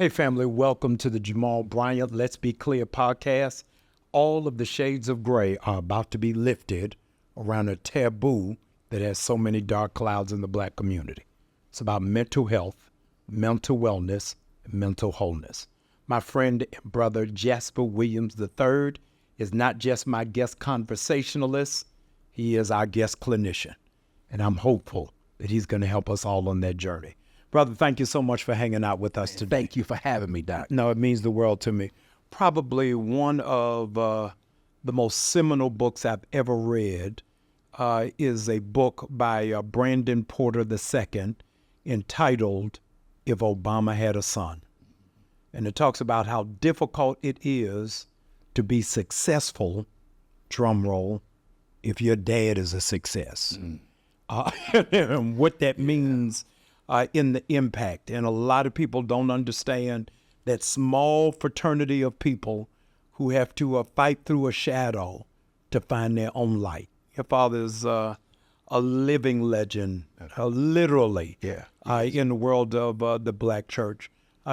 Hey, family, welcome to the Jamal Bryant Let's Be Clear podcast. All of the shades of gray are about to be lifted around a taboo that has so many dark clouds in the Black community. It's about mental health, mental wellness, and mental wholeness. My friend and brother Jasper Williams III is not just my guest conversationalist, he is our guest clinician. And I'm hopeful that he's going to help us all on that journey. Brother, thank you so much for hanging out with us today. Thank you for having me, Doc. No, it means the world to me. Probably one of the most seminal books I've ever read is a book by Brandon Porter II entitled, If Obama Had a Son. And it talks about how difficult it is to be successful, drum roll, if your dad is a success. And what that means in the impact. And a lot of people don't understand that small fraternity of people who have to fight through a shadow to find their own light. Your father's a living legend, literally, in the world of the Black church.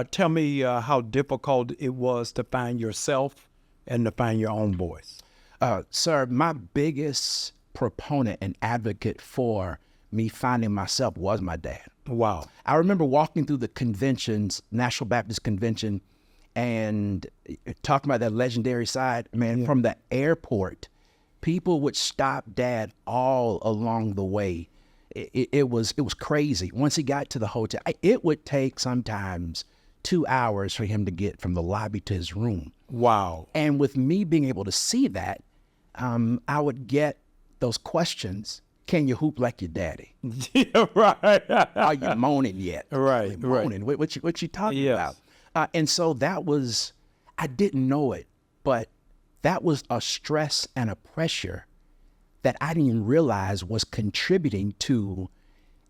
Tell me how difficult it was to find yourself and to find your own voice. Sir, my biggest proponent and advocate for me finding myself was my dad. Wow. I remember walking through the conventions, National Baptist Convention, and talking about that legendary side, man, from the airport, people would stop Dad all along the way. It was crazy. Once he got to the hotel, it would take sometimes 2 hours for him to get from the lobby to his room. Wow. And with me being able to see that, I would get those questions. Can you hoop like your daddy? Yeah, right. Are you moaning yet? Right, moaning. right. What you talking about? And so that was, I didn't know it, but that was a stress and a pressure that I didn't even realize was contributing to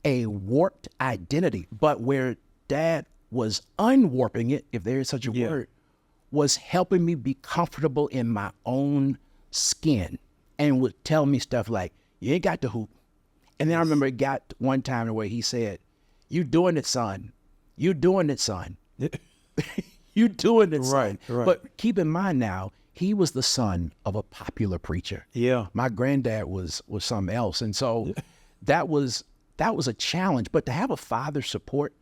a warped identity. But where Dad was unwarping it, if there is such a word, was helping me be comfortable in my own skin and would tell me stuff like, you ain't got to hoop. And then I remember it got one time where he said, you doing it, son. You doing it, son. You doing it, son. Right. But keep in mind now, he was the son of a popular preacher. Yeah. My granddad was something else. And so that was a challenge. But to have a father's support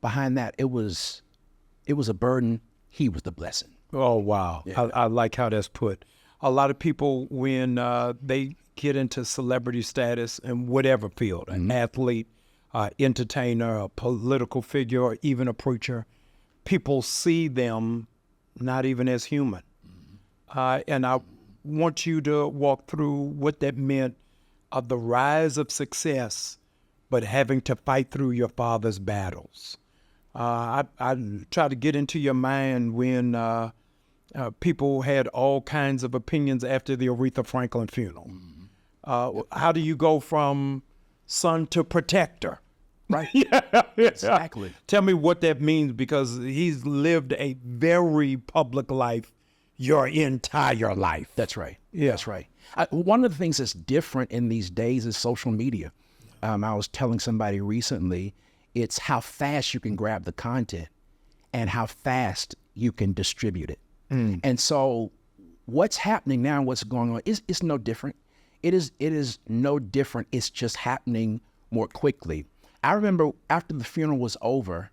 behind that, it was a burden. He was the blessing. Oh, wow. Yeah. I like how that's put. A lot of people, when they get into celebrity status in whatever field, an athlete, entertainer, a political figure, or even a preacher, people see them not even as human. And I want you to walk through what that meant of the rise of success, but having to fight through your father's battles. I try to get into your mind when people had all kinds of opinions after the Aretha Franklin funeral. How do you go from son to protector? Right. Exactly. Tell me what that means, because he's lived a very public life your entire life. That's right. Yeah. That's right. One of the things that's different in these days is social media. I was telling somebody recently, it's how fast you can grab the content and how fast you can distribute it. And so what's happening now, what's going on, is no different. It is no different. It's just happening more quickly. I remember after the funeral was over,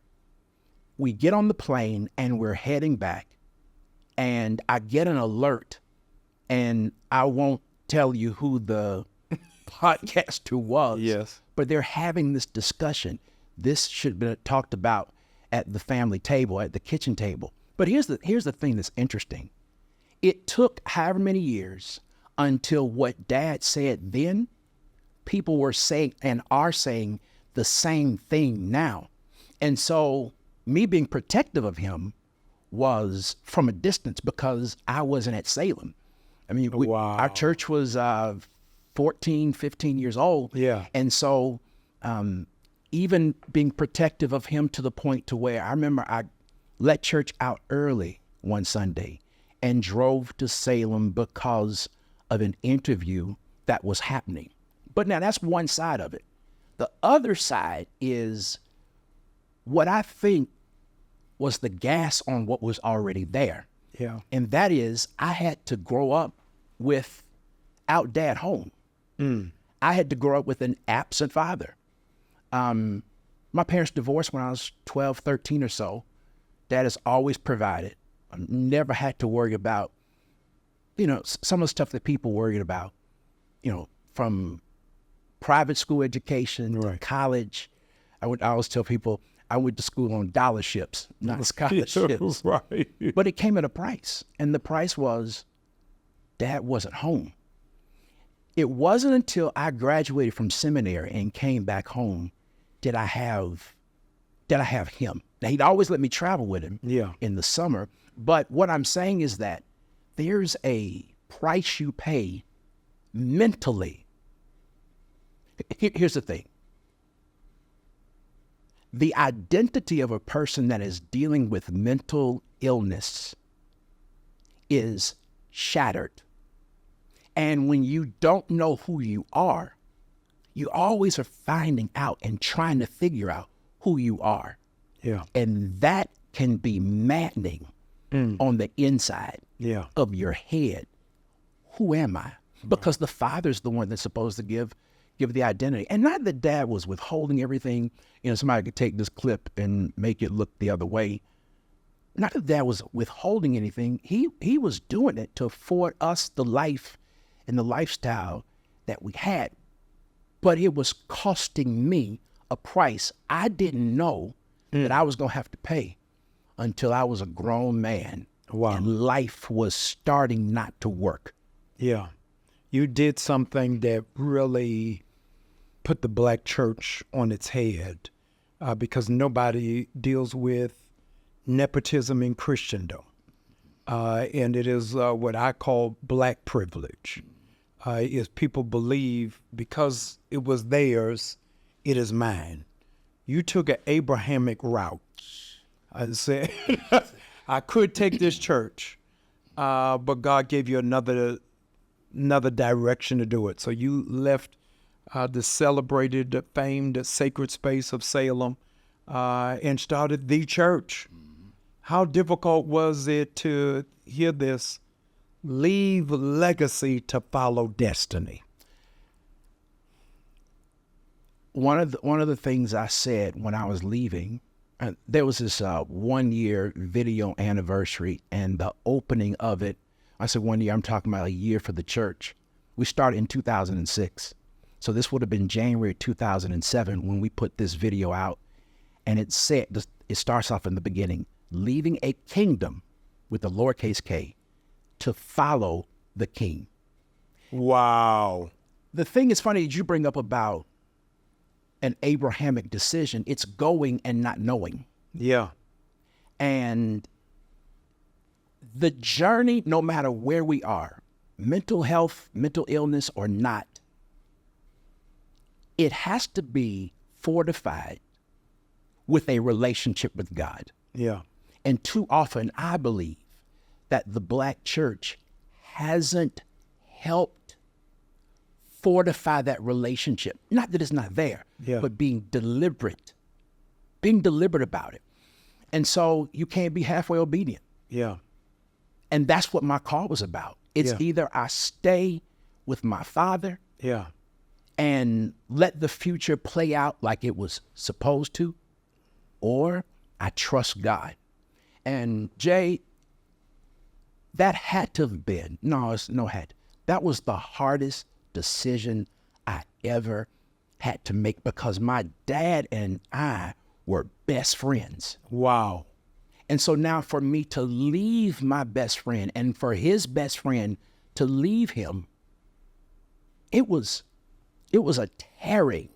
we get on the plane and we're heading back, and I get an alert, and I won't tell you who the podcaster was. Yes. But they're having this discussion. This should be talked about at the family table, at the kitchen table. But here's the thing that's interesting. It took however many years until what Dad said then, people were saying and are saying the same thing now. And so me being protective of him was from a distance because I wasn't at Salem. I mean, our church was 14, 15 years old. Yeah. And so even being protective of him to the point to where I remember I let church out early one Sunday and drove to Salem because of an interview that was happening. But now that's one side of it. The other side is what I think was the gas on what was already there. Yeah. And that is, I had to grow up without dad home. I had to grow up with an absent father. My parents divorced when I was 12, 13 or so. Dad has always provided. I never had to worry about, some of the stuff that people worried about, from private school education to college. I always tell people I went to school on dollar ships, not scholarships. Right. But it came at a price. And the price was Dad wasn't home. It wasn't until I graduated from seminary and came back home did I have him. Now, he'd always let me travel with him in the summer. But what I'm saying is that there's a price you pay mentally. Here's the thing. The identity of a person that is dealing with mental illness is shattered. And when you don't know who you are, you always are finding out and trying to figure out who you are. Yeah. And that can be maddening on the inside of your head. Who am I? Because the father's the one that's supposed to give the identity. And not that Dad was withholding everything. Somebody could take this clip and make it look the other way. Not that Dad was withholding anything. He was doing it to afford us the life and the lifestyle that we had. But it was costing me a price I didn't know that I was going to have to pay until I was a grown man. Wow. And life was starting not to work. Yeah. You did something that really put the black church on its head, because nobody deals with nepotism in Christendom. And it is what I call black privilege. Is people believe because it was theirs, it is mine. You took an Abrahamic route. I said, I could take this church, but God gave you another direction to do it. So you left the celebrated, famed sacred space of Salem and started the church. How difficult was it to hear this? Leave legacy to follow destiny. One of the things I said when I was leaving, there was this 1 year video anniversary, and the opening of it. I said 1 year. I'm talking about a year for the church. We started in 2006, so this would have been January 2007 when we put this video out, and it starts off in the beginning, leaving a kingdom with the lowercase k, to follow the king. Wow. The thing is funny that you bring up about an Abrahamic decision. It's going and not knowing. Yeah. And the journey, no matter where we are, mental health, mental illness or not, it has to be fortified with a relationship with God. Yeah. And too often, I believe that the black church hasn't helped fortify that relationship. Not that it's not there, but being deliberate about it. And so you can't be halfway obedient. Yeah. And that's what my call was about. It's either I stay with my father and let the future play out like it was supposed to, or I trust God. And Jay, that had to have been, that was the hardest decision I ever had to make, because my dad and I were best friends. Wow. And so now for me to leave my best friend and for his best friend to leave him, it was a tearing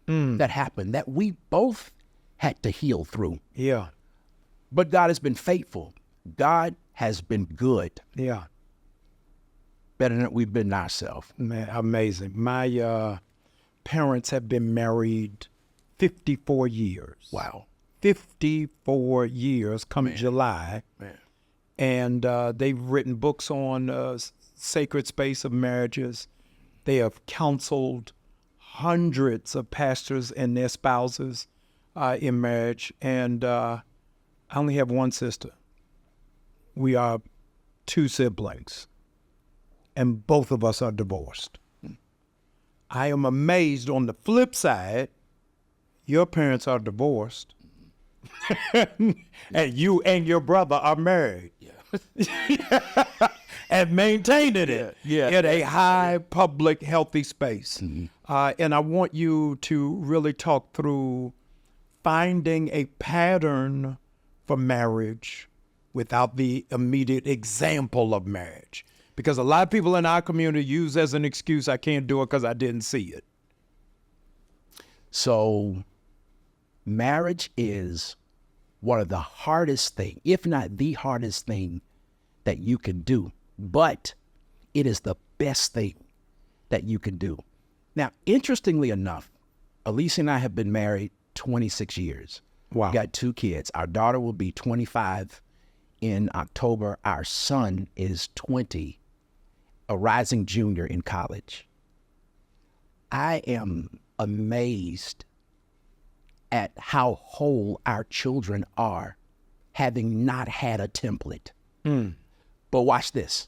that happened that we both had to heal through. Yeah. But God has been faithful. God has been good. Yeah. Better than we've been ourselves. Man, amazing. My parents have been married 54 years. Wow. 54 years come July. Man. And they've written books on sacred space of marriages. They have counseled hundreds of pastors and their spouses in marriage. And I only have one sister. We are 2 siblings, and both of us are divorced. I am amazed on the flip side, your parents are divorced, and you and your brother are married. And maintaining it in a high, public, healthy space. And I want you to really talk through finding a pattern for marriage without the immediate example of marriage. Because a lot of people in our community use as an excuse, I can't do it because I didn't see it. So marriage is one of the hardest thing, if not the hardest thing that you can do, but it is the best thing that you can do. Now, interestingly enough, Elise and I have been married 26 years. Wow. We got 2 kids. Our daughter will be 25 in October. Our son is 20, a rising junior in college. I am amazed at how whole our children are, having not had a template. But watch this.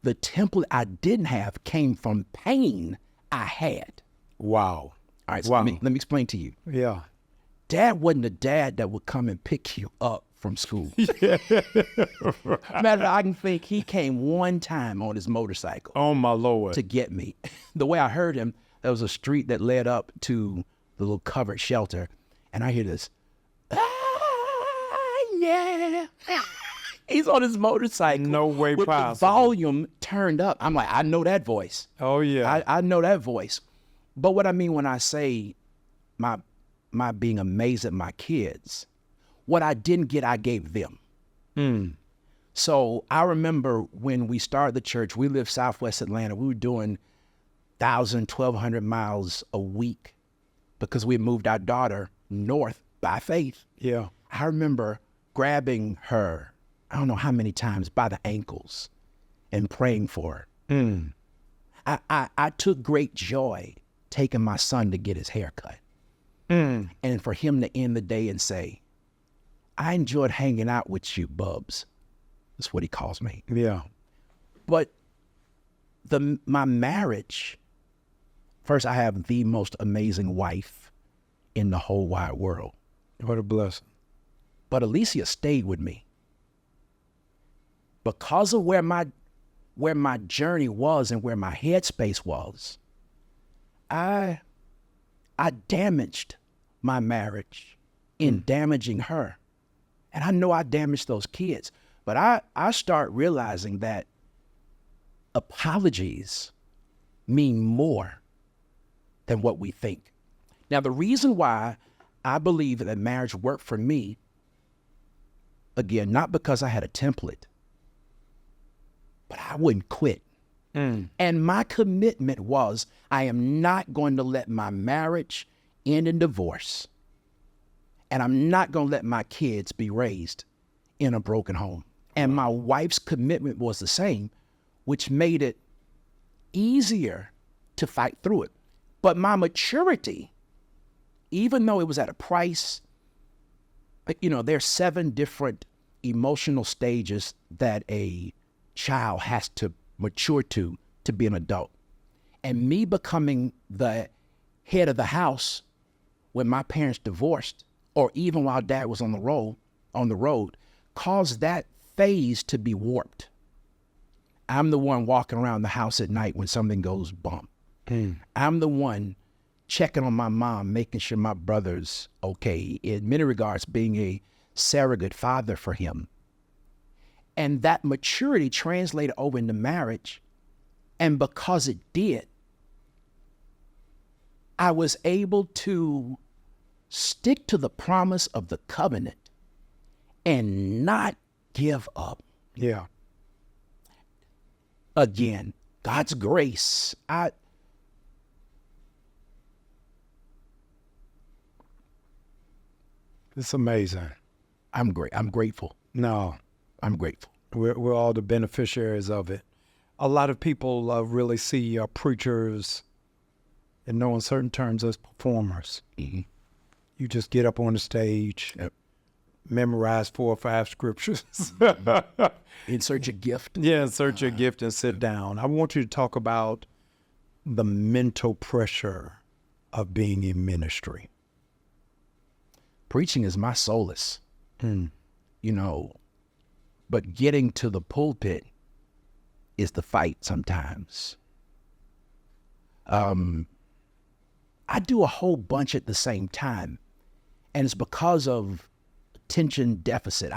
The template I didn't have came from pain I had. Wow. All right, so let me explain to you. Yeah. Dad wasn't a dad that would come and pick you up from school. Matter I can think he came one time on his motorcycle. Oh, my Lord. To get me. The way I heard him, there was a street that led up to the little covered shelter, and I hear this, yeah. He's on his motorcycle. No way with possible. the volume turned up. I'm like, I know that voice. Oh, yeah. I know that voice. But what I mean when I say my being amazed at my kids, what I didn't get, I gave them. So I remember when we started the church, we lived Southwest Atlanta. We were doing 1,000, 1,200 miles a week because we had moved our daughter north by faith. Yeah. I remember grabbing her, I don't know how many times, by the ankles and praying for her. I took great joy taking my son to get his hair cut. And for him to end the day and say, I enjoyed hanging out with you, Bubs. That's what he calls me. Yeah. But my marriage, first, I have the most amazing wife in the whole wide world. What a blessing. But Alicia stayed with me. Because of where my journey was and where my headspace was, I damaged my marriage in damaging her. And I know I damaged those kids. But I start realizing that apologies mean more than what we think. Now, the reason why I believe that marriage worked for me, again, not because I had a template, but I wouldn't quit. And my commitment was, I am not going to let my marriage end in divorce. And I'm not going to let my kids be raised in a broken home. And my wife's commitment was the same, which made it easier to fight through it. But my maturity, even though it was at a price, there's 7 different emotional stages that a child has to mature to be an adult. And me becoming the head of the house when my parents divorced, or even while Dad was on the road, caused that phase to be warped. I'm the one walking around the house at night when something goes bump. I'm the one checking on my mom, making sure my brother's okay, in many regards being a surrogate father for him. And that maturity translated over into marriage. And because it did, I was able to stick to the promise of the covenant and not give up. Yeah. Again, God's grace. It's amazing. I'm grateful. No. I'm grateful. We're all the beneficiaries of it. A lot of people really see preachers in no uncertain terms as performers. You just get up on the stage, memorize 4 or 5 scriptures. Insert your gift. Yeah, insert your gift and sit down. I want you to talk about the mental pressure of being in ministry. Preaching is my solace, but getting to the pulpit is the fight sometimes. I do a whole bunch at the same time, and it's because of attention deficit.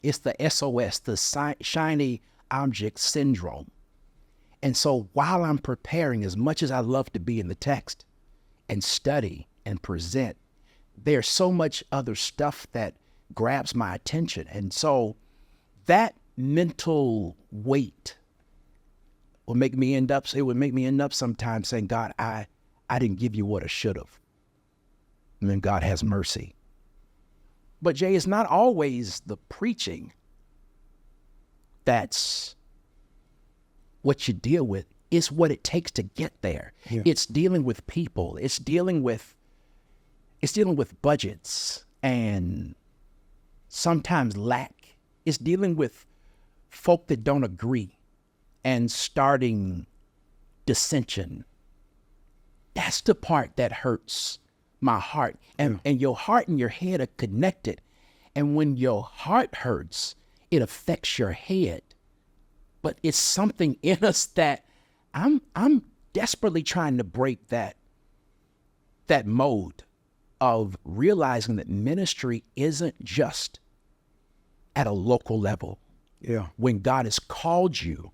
It's the SOS, the shiny object syndrome. And so while I'm preparing, as much as I love to be in the text and study and present, there's so much other stuff that grabs my attention. And so that mental weight would make me end up sometimes saying, God, I didn't give you what I should have. And then God has mercy. But Jay, it's not always the preaching that's what you deal with. It's what it takes to get there. Yeah. It's dealing with people. It's dealing with budgets and sometimes lack. It's dealing with folk that don't agree and starting dissension. That's the part that hurts my heart. And your heart and your head are connected. And when your heart hurts, it affects your head. But it's something in us that I'm desperately trying to break that mode of realizing that ministry isn't just at a local level. Yeah. When God has called you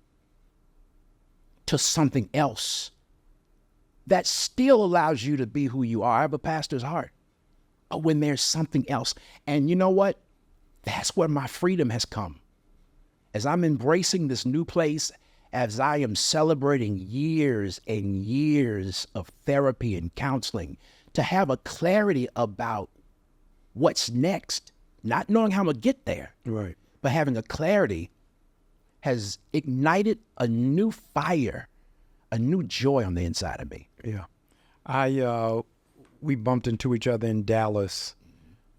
to something else that still allows you to be who you are. I have a pastor's heart. But when there's something else, and you know what? That's where my freedom has come. As I'm embracing this new place, as I am celebrating years and years of therapy and counseling, to have a clarity about what's next, not knowing how I'm going to get there, right, but having a clarity has ignited a new fire, a new joy on the inside of me. Yeah. We bumped into each other in Dallas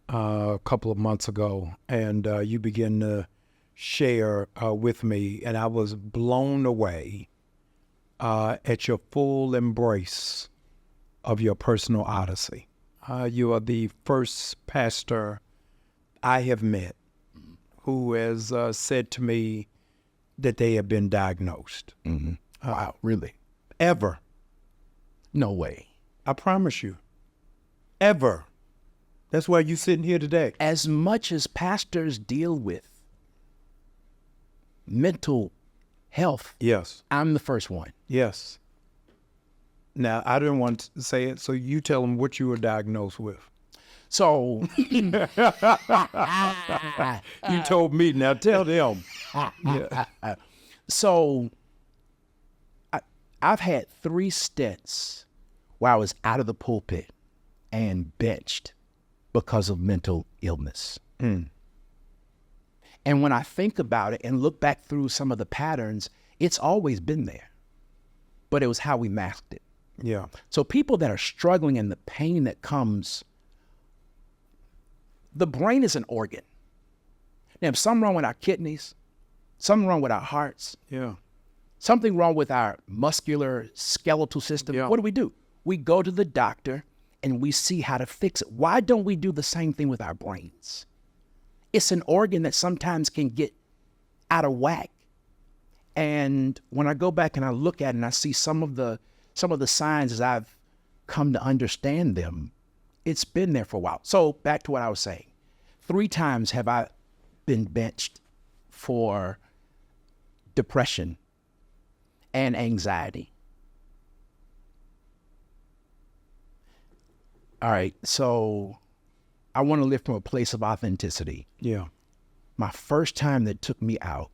a couple of months ago, and you began to share with me, and I was blown away at your full embrace of your personal odyssey. You are the first pastor I have met who has said to me that they have been diagnosed. Mm-hmm. Wow, really? Ever. No way. I promise you. Ever. That's why you're sitting here today. As much as pastors deal with mental health, yes, I'm the first one. Yes. Now, I didn't want to say it, so you tell them what you were diagnosed with. So you told me, now tell them. Yeah. So I've had 3 stints where I was out of the pulpit and benched because of mental illness. And when I think about it and look back through some of the patterns, it's always been there, but it was how we masked it. Yeah. So people that are struggling and the pain that comes, the brain is an organ. Now, if something wrong with our kidneys, something wrong with our hearts, yeah, something wrong with our muscular skeletal system, yeah, what do? We go to the doctor and we see how to fix it. Why don't we do the same thing with our brains? It's an organ that sometimes can get out of whack. And when I go back and I look at it and I see some of the signs as I've come to understand them, it's been there for a while. So back to what I was saying. 3 times have I been benched for depression and anxiety. All right, so I want to live from a place of authenticity. Yeah. My first time that took me out,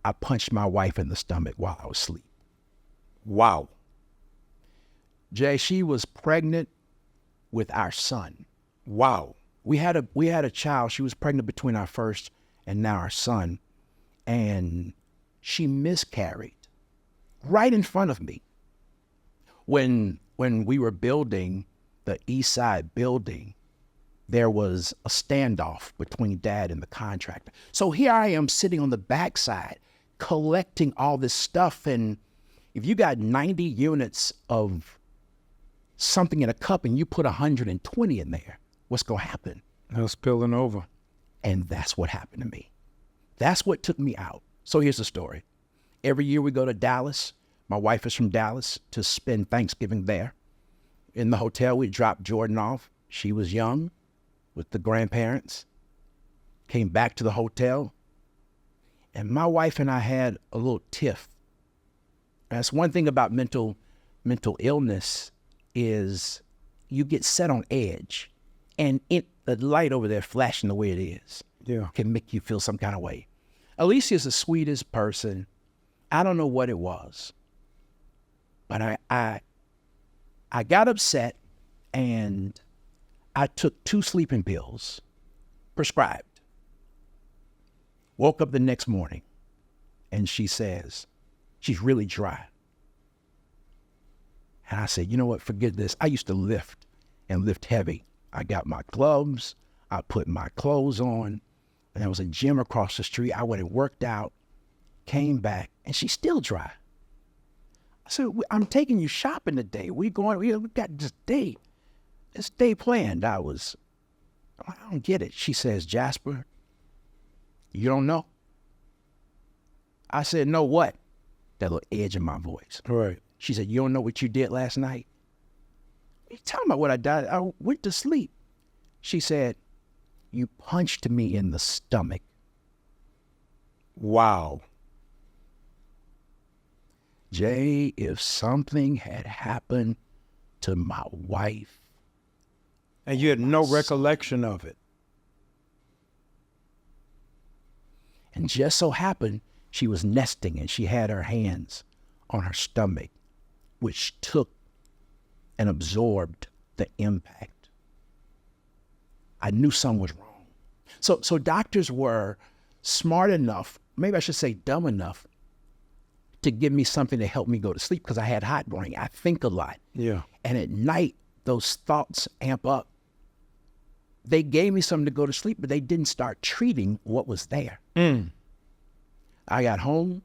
I punched my wife in the stomach while I was asleep. Wow. Jay, she was pregnant with our son. Wow. We had a child. She was pregnant between our first and now our son, and she miscarried right in front of me. When we were building the East Side building, there was a standoff between Dad and the contractor. So here I am sitting on the backside collecting all this stuff. And if you got 90 units of something in a cup and you put 120 in there, what's going to happen? It's spilling over. And that's what happened to me. That's what took me out. So here's the story. Every year we go to Dallas. My wife is from Dallas, to spend Thanksgiving there. In the hotel, we dropped Jordan off. She was young with the grandparents. Came back to the hotel. And my wife and I had a little tiff. That's one thing about mental illness is you get set on edge. And the light over there flashing the way it is can make you feel some kind of way. Alicia's the sweetest person. I don't know what it was. But I got upset, and I took 2 sleeping pills, prescribed. Woke up the next morning, and she says, she's really dry. And I said, you know what, forget this. I used to lift and lift heavy. I got my gloves, I put my clothes on, and there was a gym across the street. I went and worked out, came back, and she's still dry. I said, I'm taking you shopping today. We got this day planned. I don't get it. She says, Jasper, you don't know? I said, no what? That little edge in my voice. Right. She said, you don't know what you did last night? What are you talking about what I did? I went to sleep. She said, you punched me in the stomach. Wow. Jay, if something had happened to my wife. And you had no recollection of it. And just so happened, she was nesting and she had her hands on her stomach, which took and absorbed the impact. I knew something was wrong. So doctors were smart enough, maybe I should say dumb enough, to give me something to help me go to sleep because I had hot brain. I think a lot. Yeah. And at night, those thoughts amp up. They gave me something to go to sleep, but they didn't start treating what was there. I got home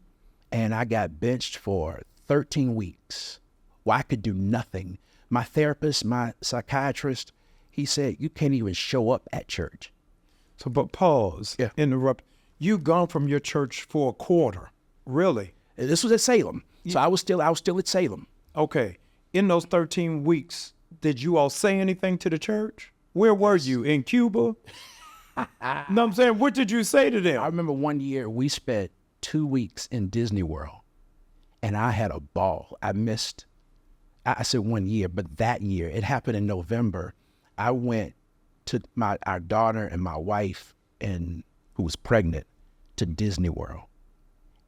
and I got benched for 13 weeks. Well, I could do nothing. My therapist, my psychiatrist, he said, you can't even show up at church. So, but pause, interrupt. You've gone from your church for a quarter, really? This was at Salem. So I was still at Salem. Okay. In those 13 weeks, did you all say anything to the church? Where were you? In Cuba? No, I'm saying, what did you say to them? I remember one year we spent 2 weeks in Disney World, and I had a ball. I said 1 year, but that year, it happened in November. I went to our daughter and my wife, who was pregnant, to Disney World,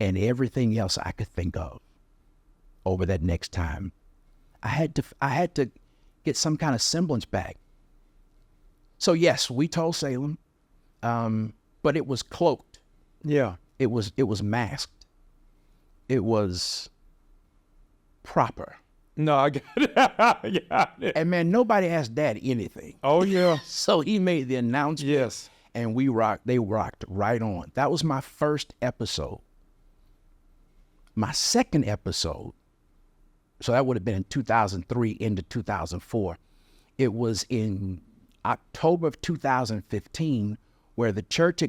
and everything else I could think of over that next time. I had to get some kind of semblance back. So yes, we told Salem, but it was cloaked. Yeah. It was masked. It was proper. No, I get it. Yeah. And man, nobody asked Dad anything. Oh yeah. So he made the announcement. Yes. And they rocked right on. That was my first episode. My second episode, so that would have been in 2003 into 2004. It was in October of 2015 where the church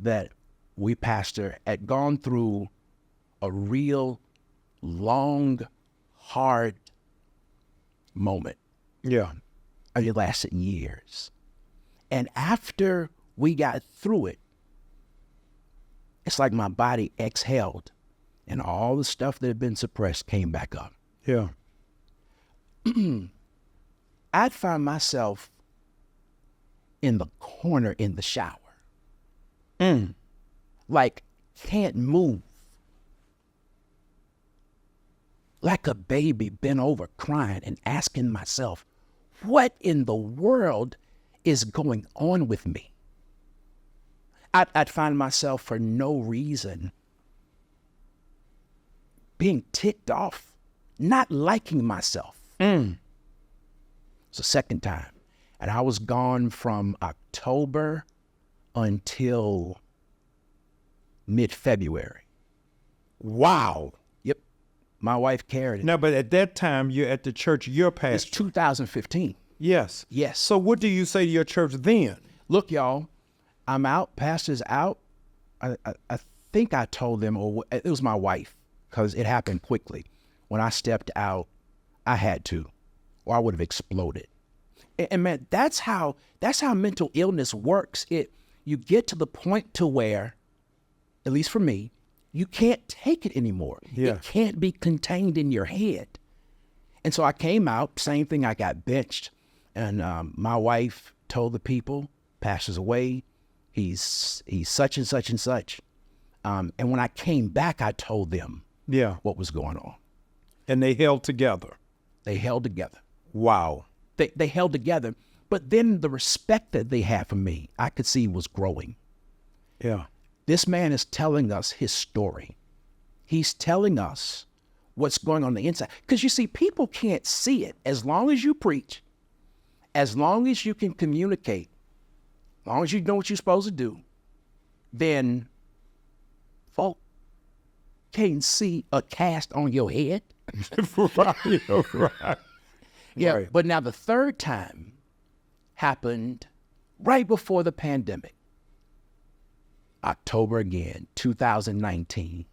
that we pastor had gone through a real long, hard moment. Yeah. And it lasted years. And after we got through it, it's like my body exhaled and all the stuff that had been suppressed came back up. Yeah. I'd find myself in the corner in the shower. Like, can't move. Like a baby bent over crying and asking myself, what in the world is going on with me? I'd find myself for no reason being ticked off, not liking myself. It's the second time. And I was gone from October until mid-February. Wow. Yep. My wife carried it. Now, but at that time, you're at the church you're pastoring. It's 2015. Yes. Yes. So what do you say to your church then? Look, y'all, I'm out. Pastor's out. I think I told them, or it was my wife, because it happened quickly. When I stepped out, I had to, or I would have exploded. And man, that's how mental illness works. You get to the point to where, at least for me, you can't take it anymore. Yeah. It can't be contained in your head. And so I came out, same thing, I got benched. And my wife told the people, Pastor's away, he's such and such and such. And when I came back, I told them what was going on. And they held together. They held together. Wow. They held together. But then the respect that they had for me, I could see was growing. Yeah. This man is telling us his story. He's telling us what's going on the inside. Because you see, people can't see it. As long as you preach, as long as you can communicate, as long as you know what you're supposed to do, then folk can't see a cast on your head. Right. Yeah, Right. but now the third time happened right before the pandemic. October again, 2019.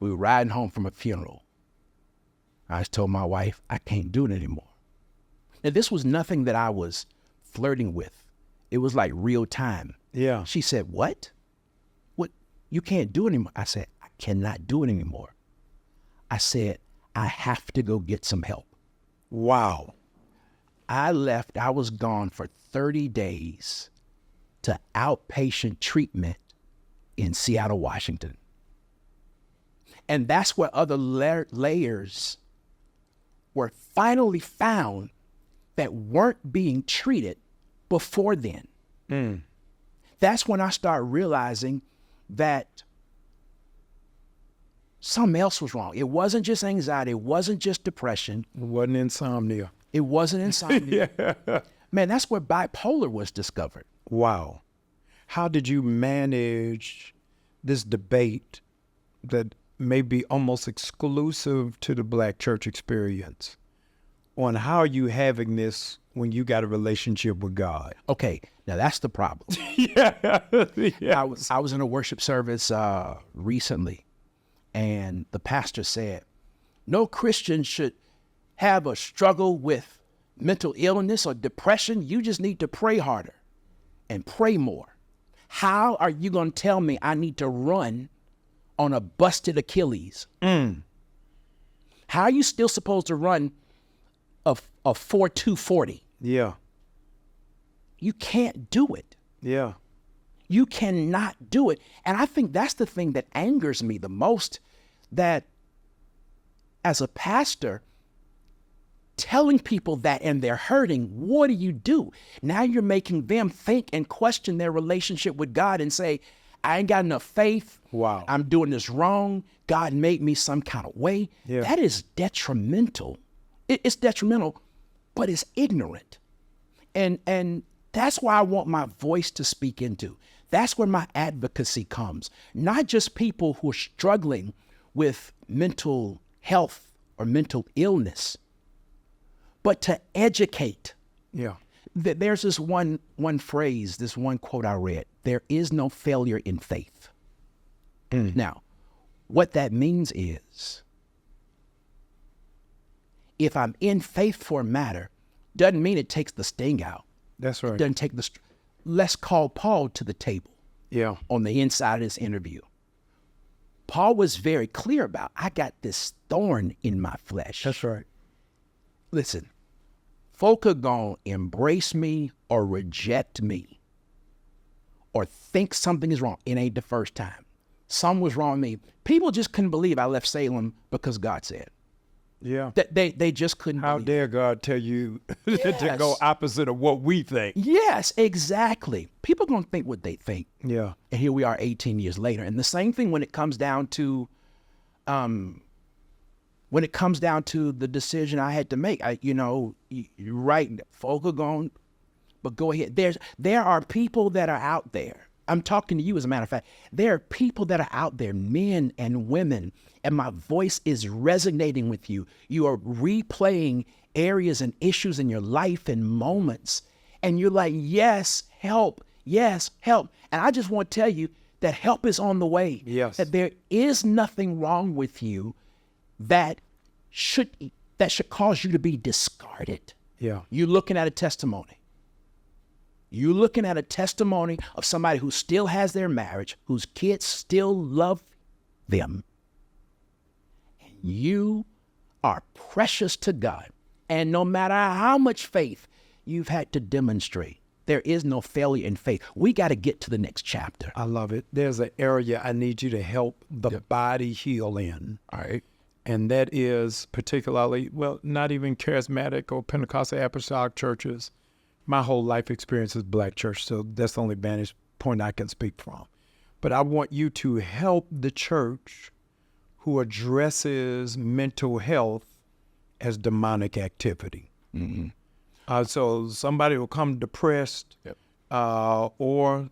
We were riding home from a funeral. I just told my wife, I can't do it anymore. Now, this was nothing that I was flirting with. It was like real time. Yeah. She said, what? What? You can't do it anymore. I said, I cannot do it anymore. I said, I have to go get some help. Wow. I left, I was gone for 30 days to outpatient treatment in Seattle, Washington. And that's where other layers were finally found that weren't being treated before then. That's when I started realizing that something else was wrong. It wasn't just anxiety. It wasn't just depression. It wasn't insomnia. It wasn't insomnia. Yeah. Man, that's where bipolar was discovered. Wow. How did you manage this debate that may be almost exclusive to the Black church experience on how are you having this when you got a relationship with God? Okay, now that's the problem. Yeah. I was in a worship service recently, and the pastor said, no Christian should have a struggle with mental illness or depression. You just need to pray harder and pray more. How are you going to tell me I need to run on a busted Achilles? How are you still supposed to run a 4.240? Yeah. You can't do it. Yeah. You cannot do it. And I think that's the thing that angers me the most, that as a pastor, telling people that and they're hurting, what do? Now you're making them think and question their relationship with God and say, I ain't got enough faith. Wow. I'm doing this wrong. God made me some kind of way. Yeah. That is detrimental. It's detrimental, but it's ignorant. And that's why I want my voice to speak into. That's where my advocacy comes. Not just people who are struggling with mental health or mental illness, but to educate. Yeah. There's this one phrase, this one quote I read, there is no failure in faith. Now, what that means is, if I'm in faith for a matter, doesn't mean it takes the sting out. That's right. Doesn't take let's call Paul to the table. Yeah. On the inside of this interview. Paul was very clear about, I got this thorn in my flesh. That's right. Listen, folk are going to embrace me or reject me or think something is wrong. It ain't the first time. Something was wrong with me. People just couldn't believe I left Salem because God said. Yeah. They just couldn't How believe. dare God tell you to Yes. go opposite of what we think? Yes, exactly. People are going to think what they think. Yeah. And here we are 18 years later. And the same thing when it comes down to when it comes down to the decision I had to make, you're right, folk are gone, but go ahead. There are people that are out there. I'm talking to you, as a matter of fact. There are people that are out there, men and women, and my voice is resonating with you. You are replaying areas and issues in your life and moments, and you're like, yes, help, yes, help. And I just want to tell you that help is on the way. Yes. That there is nothing wrong with you that should cause you to be discarded. Yeah. You're looking at a testimony. You're looking at a testimony of somebody who still has their marriage, whose kids still love them. And you are precious to God. And no matter how much faith you've had to demonstrate, there is no failure in faith. We got to get to the next chapter. I love it. There's an area I need you to help the body heal in. All right. And that is particularly, well, not even charismatic or Pentecostal apostolic churches. My whole life experience is Black church, so that's the only vantage point I can speak from. But I want you to help the church who addresses mental health as demonic activity. Mm-hmm. So somebody will come depressed, Yep. or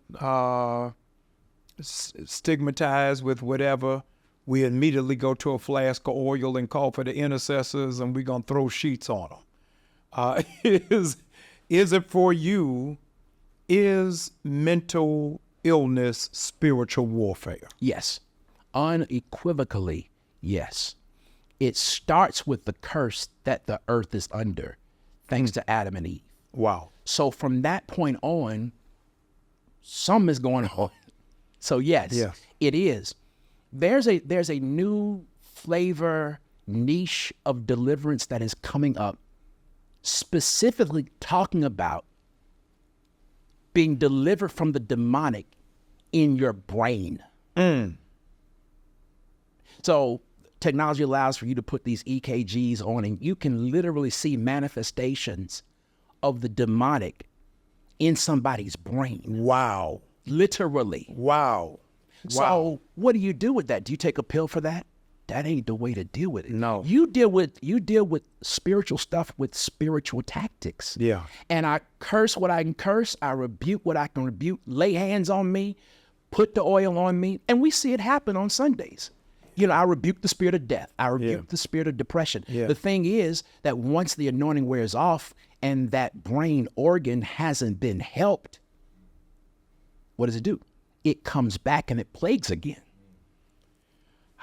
stigmatized with whatever. We immediately go to a flask of oil and call for the intercessors, and we're going to throw sheets on them. Is it for you? Is mental illness spiritual warfare? Yes. Unequivocally, yes. It starts with the curse that the earth is under, thanks to Adam and Eve. Wow. So from that point on, something is going on. So yes, It is. There's a new flavor niche of deliverance that is coming up, specifically talking about being delivered from the demonic in your brain. So technology allows for you to put these EKGs on, and you can literally see manifestations of the demonic in somebody's brain. Wow. Literally. Wow. So what do you do with that? Do you take a pill for that? That ain't the way to deal with it. No. You deal with spiritual stuff with spiritual tactics. Yeah. And I curse what I can curse. I rebuke what I can rebuke. Lay hands on me. Put the oil on me. And we see it happen on Sundays. I rebuke the spirit of death. I rebuke the spirit of depression. Yeah. The thing is that once the anointing wears off and that brain organ hasn't been helped, what does it do? It comes back and it plagues again.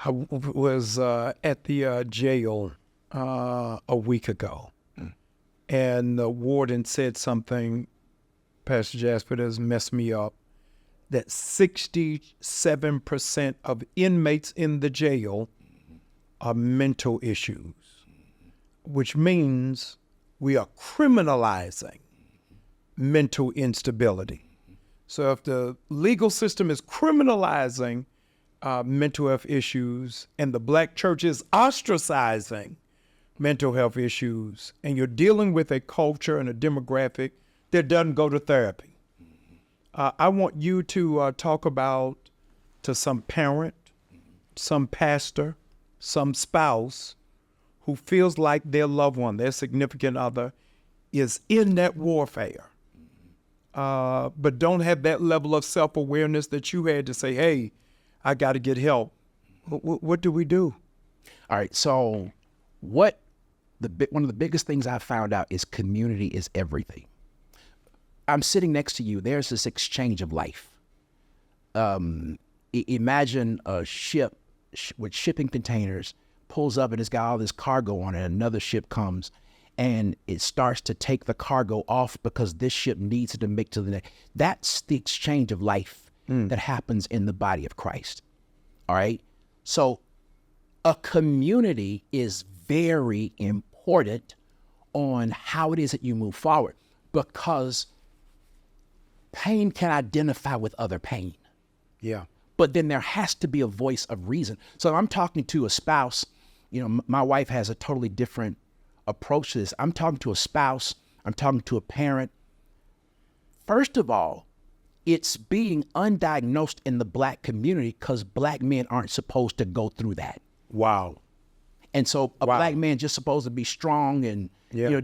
I was at the jail a week ago, and the warden said something, Pastor Jasper, that has messed me up, that 67% of inmates in the jail are mental issues, which means we are criminalizing mental instability. So if the legal system is criminalizing mental health issues and the Black church is ostracizing mental health issues, and you're dealing with a culture and a demographic that doesn't go to therapy, I want you to talk about to some parent, some pastor, some spouse who feels like their loved one, their significant other, is in that warfare, but don't have that level of self-awareness that you had to say, hey, I got to get help. What do we do? All right. So one of the biggest things I found out is community is everything. I'm sitting next to you. There's this exchange of life. Imagine a ship with shipping containers pulls up and it's got all this cargo on it. Another ship comes and it starts to take the cargo off because this ship needs it to make to the next. That's the exchange of life that happens in the body of Christ. All right. So a community is very important on how it is that you move forward, because pain can identify with other pain. Yeah. But then there has to be a voice of reason. So I'm talking to a spouse. My wife has a totally different approach to this. I'm talking to a spouse. I'm talking to a parent. First of all, it's being undiagnosed in the Black community because Black men aren't supposed to go through that. Wow. And so a black man just supposed to be strong and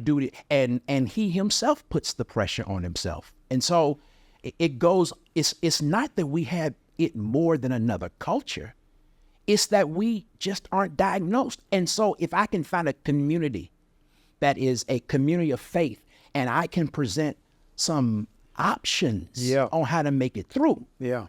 do it. And he himself puts the pressure on himself. And so it goes, it's not that we have it more than another culture. It's that we just aren't diagnosed. And so if I can find a community that is a community of faith and I can present some options on how to make it through. Yeah.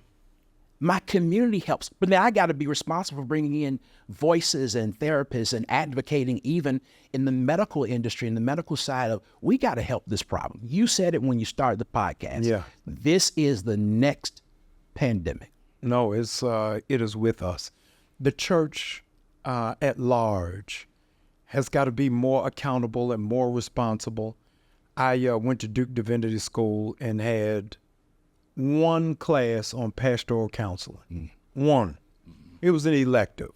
My community helps, but then I got to be responsible for bringing in voices and therapists and advocating even in the medical industry, in the medical side of, we got to help this problem. You said it when you started the podcast. Yeah. This is the next pandemic. No, it is with us. The church at large has got to be more accountable and more responsible. I went to Duke Divinity School and had one class on pastoral counseling. One. It was an elective.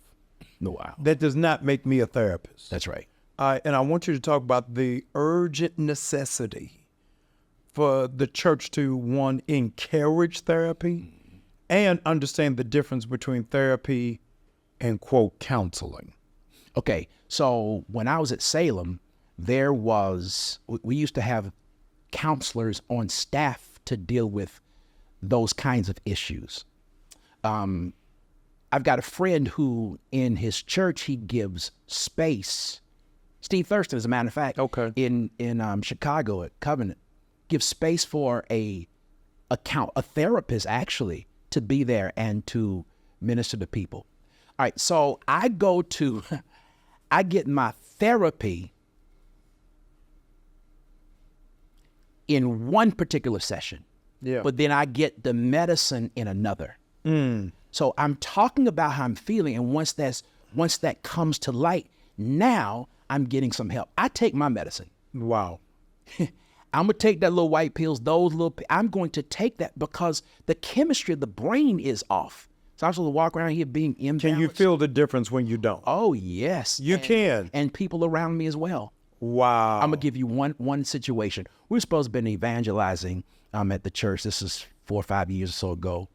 Wow. That does not make me a therapist. That's right. And I want you to talk about the urgent necessity for the church to, one, encourage therapy and understand the difference between therapy and, quote, counseling. Okay, so when I was at Salem, we used to have counselors on staff to deal with those kinds of issues. I've got a friend who, in his church, he gives space. Steve Thurston, as a matter of fact, in Chicago at Covenant, gives space for a therapist actually to be there and to minister to people. All right, so I get my therapy in one particular session. Yeah. But then I get the medicine in another. So I'm talking about how I'm feeling, and once that comes to light, now I'm getting some help. I take my medicine. Wow. I'm gonna take that little white pills, I'm going to take that because the chemistry of the brain is off. So I'm supposed to walk around here being imbalanced. Can you feel the difference when you don't? Oh, yes. You can. And people around me as well. Wow. I'm gonna give you one situation. We're supposed to have been evangelizing at the church. This is 4 or 5 years or so ago.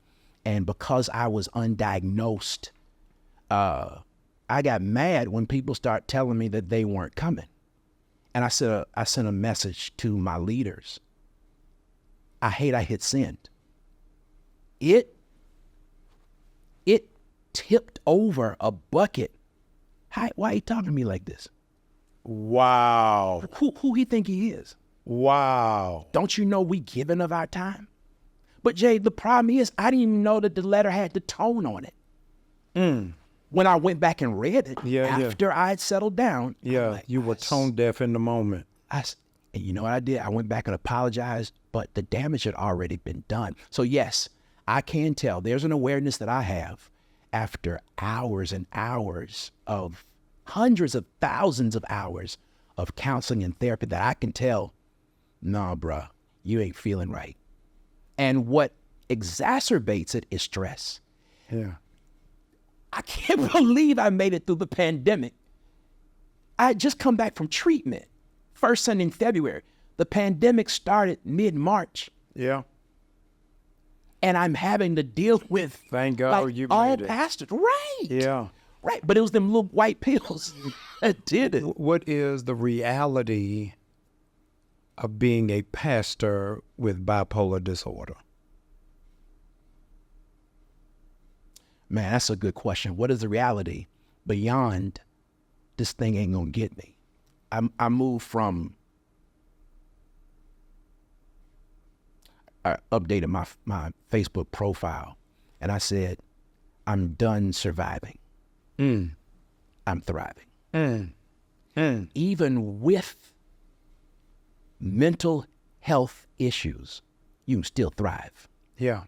And because I was undiagnosed, I got mad when people start telling me that they weren't coming. And I sent a message to my leaders. I hit send. It tipped over a bucket. Why are you talking to me like this? Wow. Who he think he is? Wow. Don't you know we giving of our time? But Jay, the problem is I didn't even know that the letter had the tone on it. When I went back and read it after I had settled down. Yeah, like, you were tone deaf in the moment. And you know what I did? I went back and apologized, but the damage had already been done. So yes, I can tell there's an awareness that I have after hours and hours of hundreds of thousands of hours of counseling and therapy that I can tell, nah, bruh, you ain't feeling right. And what exacerbates it is stress. Yeah. I can't believe I made it through the pandemic. I had just come back from treatment, first Sunday in February. The pandemic started mid-March. Yeah. And I'm having to deal with Thank God you all made it. pastors. Right. Yeah. Right. But it was them little white pills that did it. What is the reality of being a pastor with bipolar disorder? Man, that's a good question. What is the reality beyond this thing ain't gonna get me? I moved from, I updated my Facebook profile and I said, I'm done surviving. I'm thriving. Even with mental health issues, you can still thrive. Yeah.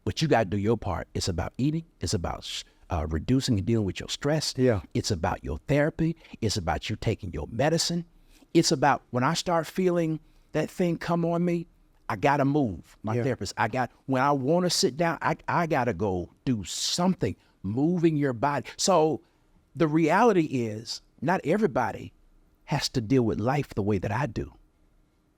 But you got to do your part. It's about eating. It's about reducing and dealing with your stress. Yeah. It's about your therapy. It's about you taking your medicine. It's about when I start feeling that thing come on me, I got to move. My therapist, when I want to sit down, I got to go do something, moving your body. So the reality is not everybody has to deal with life the way that I do,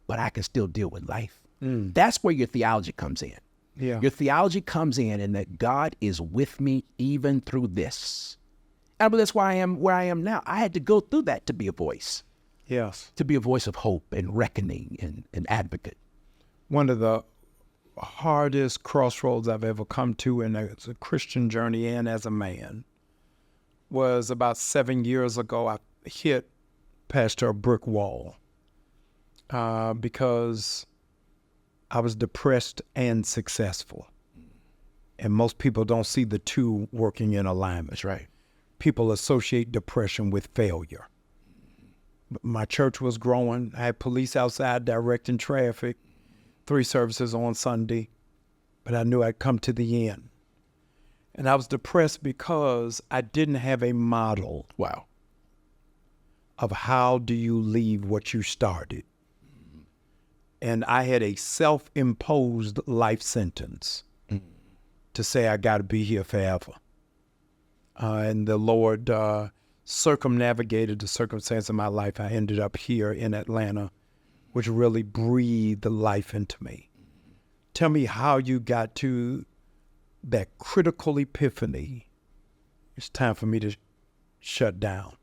but I can still deal with life. That's where your theology comes in. Yeah. Your theology comes in that God is with me even through this. I believe that's why I am where I am now. I had to go through that to be a voice. Yes. To be a voice of hope and reckoning and an advocate. One of the hardest crossroads I've ever come to in a Christian journey and as a man was about 7 years ago. I hit Pastor a brick wall because I was depressed and successful. And most people don't see the two working in alignment. That's right. People associate depression with failure. My church was growing. I had police outside directing traffic, 3 services on Sunday, but I knew I'd come to the end. And I was depressed because I didn't have a model. Wow. Of how do you leave what you started. And I had a self-imposed life sentence to say I got to be here forever. And the Lord circumnavigated the circumstance of my life. I ended up here in Atlanta, which really breathed life into me. Tell me how you got to that critical epiphany. It's time for me to shut down,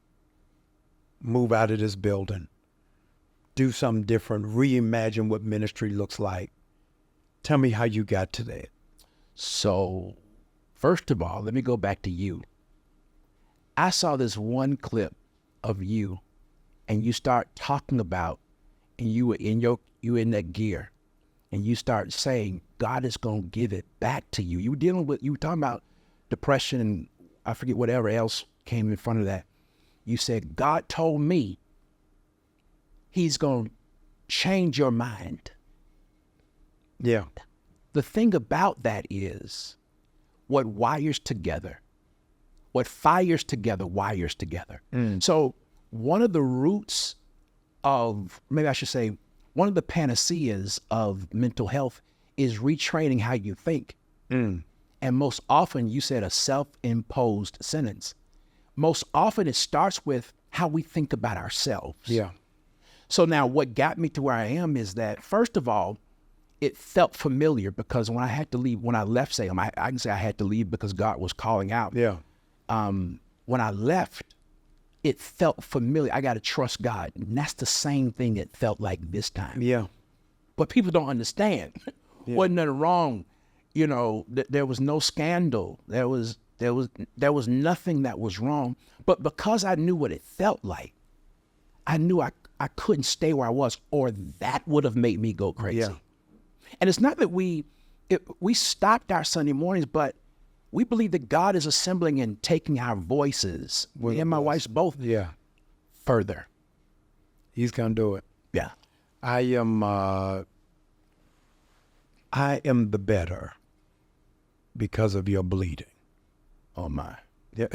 move out of this building, do something different, reimagine what ministry looks like. Tell me how you got to that. So, first of all, let me go back to you. I saw this one clip of you, and you start talking about, and you were in that gear, and you start saying God is going to give it back to you. You were talking about depression, and I forget whatever else came in front of that. You said God told me He's going to change your mind. Yeah. The thing about that is what wires together. What fires together, wires together. So one of the roots of, maybe I should say, one of the panaceas of mental health is retraining how you think. And most often, you said a self-imposed sentence. Most often it starts with how we think about ourselves. Yeah. So now what got me to where I am is that, first of all, it felt familiar because when I had to leave, when I left Salem, I can say I had to leave because God was calling out. Yeah. When I left, it felt familiar. I got to trust God. And that's the same thing it felt like this time. Yeah. But people don't understand. Yeah. Wasn't nothing wrong. You know, there was no scandal. There was nothing that was wrong. But because I knew what it felt like, I knew I couldn't stay where I was, or that would have made me go crazy. Yeah. And it's not that we stopped our Sunday mornings, but we believe that God is assembling and taking our voices, me and my wife's both, further. He's going to do it. Yeah. I am the better because of your bleeding. Oh, my. Yeah.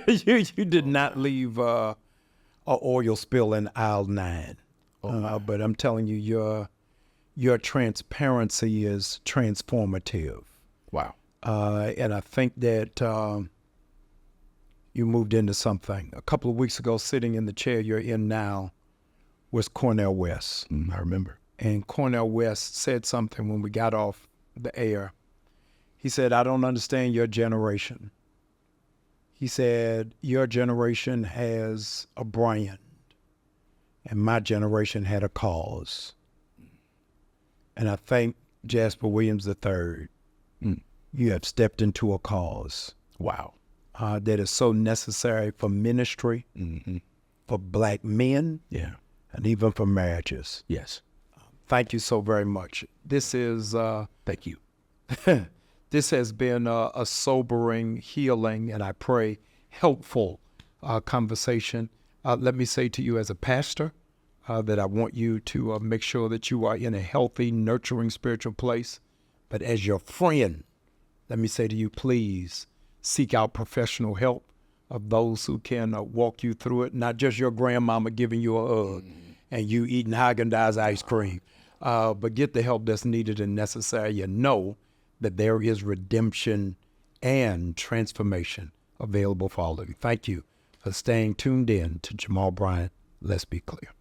you did not leave a oil spill in aisle 9. But I'm telling you, your transparency is transformative. Wow. And I think that you moved into something. A couple of weeks ago, sitting in the chair you're in now was Cornel West. I remember. And Cornel West said something when we got off the air. He said, I don't understand your generation. He said, your generation has a brand, and my generation had a cause. And I thank Jasper Williams III. You have stepped into a cause. Wow. That is so necessary for ministry, for Black men, and even for marriages. Yes. Thank you so very much. This is... Thank you. This has been a sobering, healing, and I pray helpful conversation. Let me say to you as a pastor that I want you to make sure that you are in a healthy, nurturing spiritual place. But as your friend, let me say to you, please seek out professional help of those who can walk you through it, not just your grandmama giving you a hug and you eating Haagen-Dazs ice cream, but get the help that's needed and necessary. And know that there is redemption and transformation available for all of you. Thank you for staying tuned in to Jamal Bryant. Let's be clear.